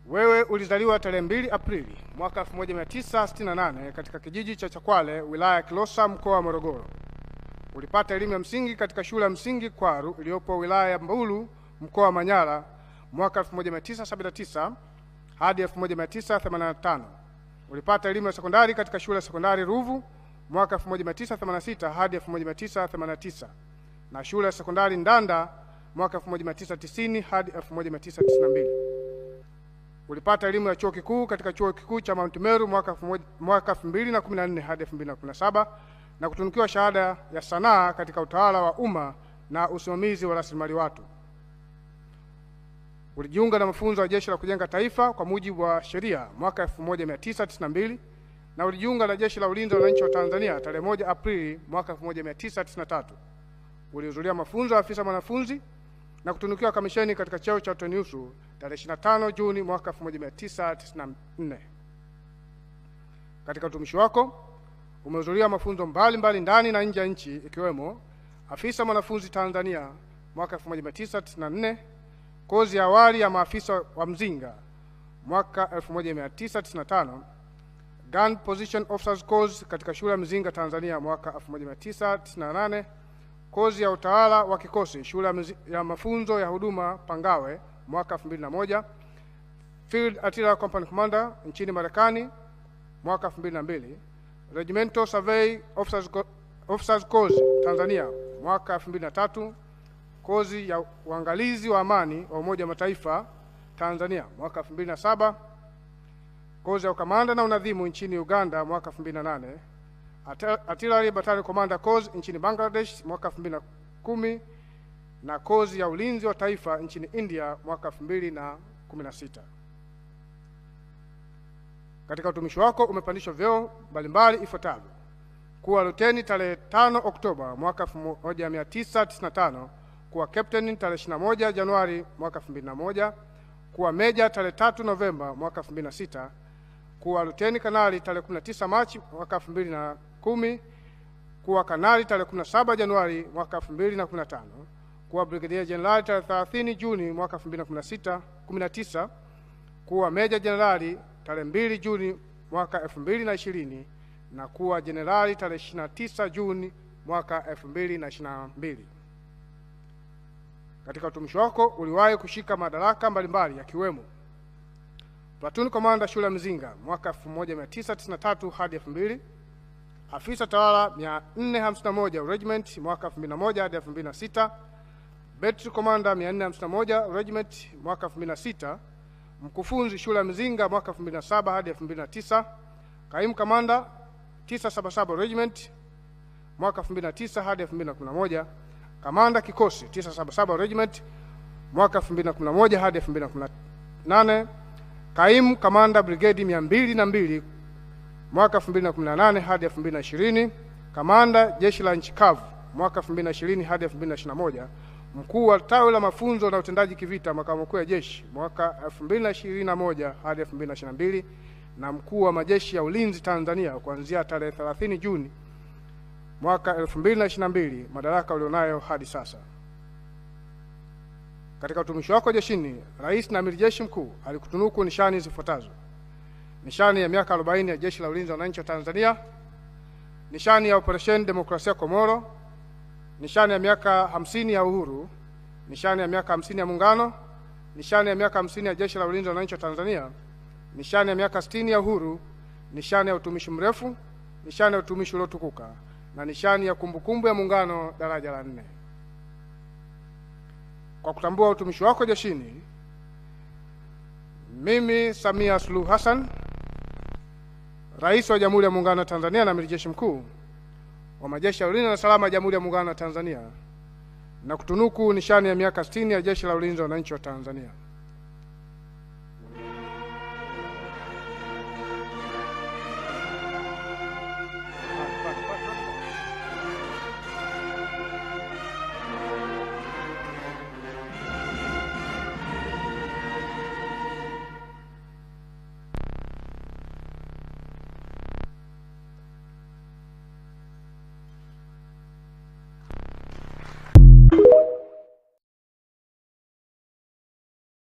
Wewe ulizaliwa tarehe 2 Aprili mwaka 1968 katika kijiji cha Chakwale, wilaya ya Kilosa, mkoa wa Morogoro. Ulipata elimu ya msingi katika shule ya msingi Kwaru iliyopo wilaya ya Mbulu, mkoa wa Manyara, mwaka 1979 hadi 1985. Ulipata elimu ya sekondari katika shule ya sekondari Ruvu mwaka 1986 hadi 1989 na shule ya sekondari Ndanda mwaka 1990 hadi 1992. Ulipata elimu ya chuo kikuu katika chuo kikuu cha Mount Meru mwaka 2014 hadi 2017 na kutunukiwa shahada ya sanaa katika utawala wa umma na usimamizi wa rasilimali watu. Ulijiunga na mafunzo ya Jeshi la Kujenga Taifa kwa mujibu wa sheria mwaka 1992 na ulijiunga na Jeshi la Ulinzi wa Wananchi wa Tanzania tarehe 1 Aprili mwaka 1993. Ulihudhuria mafunzo ya afisa mwanafunzi na kutunukiwa kamisheni katika cheo cha uteniusu tarehe 25 Juni mwaka 1994. Katika utumishi wako umehudhuria mafunzo mbalimbali ndani na nje ya nchi ikiwemo afisa mwanafunzi Tanzania mwaka 1994, kozi ya awali ya maafisa wa mzinga mwaka 1995, Gun Position Officers Course katika shule ya mzinga Tanzania mwaka 1998, kozi ya utawala wa kikosi shule ya mafunzo ya huduma Pangawe mwaka 2001, Field Artillery Company Commander nchini Marekani mwaka 2002, Regimental Survey Officers Course Tanzania mwaka 2003, kozi ya uangalizi wa amani wa Umoja wa Mataifa Tanzania mwaka 2007, kozi ya ukamanda na unadhimu nchini Uganda mwaka 2008, Artillery Battalion Commander Course nchini Bangladesh mwaka 2010 na kozi ya ulinzi wa taifa nchini India mwaka 2016. Katika utumishi wako umepandishwa vyeo mbalimbali ifuatavyo: kuwa luteni tarehe 5 Oktoba mwaka 1995, kuwa captain tarehe 21 Januari mwaka 2001, kuwa meja tarehe 3 Novemba mwaka 2006, kuwa luteni kanali tarehe 19 Machi mwaka 2010, kuwa kanali tarehe 17 Januari mwaka 2015, kuwa brigadier general tarehe 30 Juni mwaka 2019, kuwa meja generali tarehe 2 Juni mwaka 2020 na kuwa generali tarehe 29 Juni mwaka 2022. Katika utumishi wako uliwahi kushika madaraka mbalimbali yakiwemo Platoon Commander shule ya mzinga mwaka 1993 hadi 2000, afisa tawala 451 Regiment mwaka 2001 hadi 2006, Battery Commander 451 Regiment mwaka 2006, mkufunzi shule ya mzinga mwaka 2007 hadi 2009, Kaimu Commander 977 Regiment mwaka 2009 hadi 2011, Kamanda kikosi 977 Regiment mwaka 2011 hadi 2018, Kaimu Kamanda Brigade 202 mwaka 2018 hadi 2020, Kamanda Jeshi la Nchi Kavu mwaka 2020 hadi 2021, mkuu wa tawi la mafunzo na utendaji kivita makao makuu ya jeshi mwaka 2021 hadi 2022 na mkuu wa majeshi ya ulinzi Tanzania kuanzia tarehe 30 Juni mwaka 2022, madaraka ulionayo hadi sasa. Katika utumishi wako jeshini, Rais na Amiri Jeshi Mkuu alikutunuku nishani zifuatazo: nishani ya miaka 40 ya Jeshi la Ulinzi wa Wananchi wa Tanzania, nishani ya Operation Demokrasia Komoro, nishani ya miaka 50 ya uhuru, nishani ya miaka 50 ya Muungano, nishani ya miaka 50 ya Jeshi la Ulinzi wa Wananchi wa Tanzania, nishani ya miaka 60 ya uhuru, nishani ya utumishi mrefu, nishani ya utumishi uliotukuka na nishani ya kumbukumbu ya Muungano daraja la 4. Kwa kutambua utumishi wako jeshini, mimi Samia Suluhu Hassan, Rais wa Jamhuri ya Muungano wa Tanzania na Amiri Jeshi Mkuu wa Majeshi ya Ulinzi na Usalama ya Jamhuri ya Muungano wa Tanzania, na kutunuku nishani ya miaka 60 ya Jeshi la Ulinzi wa Wananchi wa Tanzania.